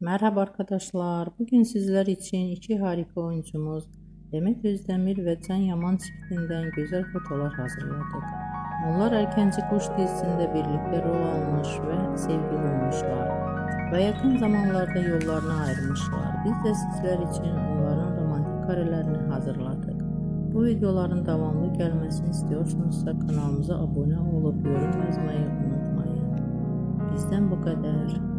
Merhaba arkadaşlar. Bugün sizler için iki harika oyuncumuz Demet Özdemir ve Can Yaman çiftinden güzel fotolar hazırladık. Onlar Erkenci Kuş dizisinde birlikte rol almış ve sevgili olmuşlar ve yakın zamanlarda yollarını ayırmışlar. Biz de sizler için onların romantik karelerini hazırladık. Bu videoların devamlı gelmesini istiyorsanız kanalımıza abone olup yorum yazmayı unutmayın. Bizden bu kadar.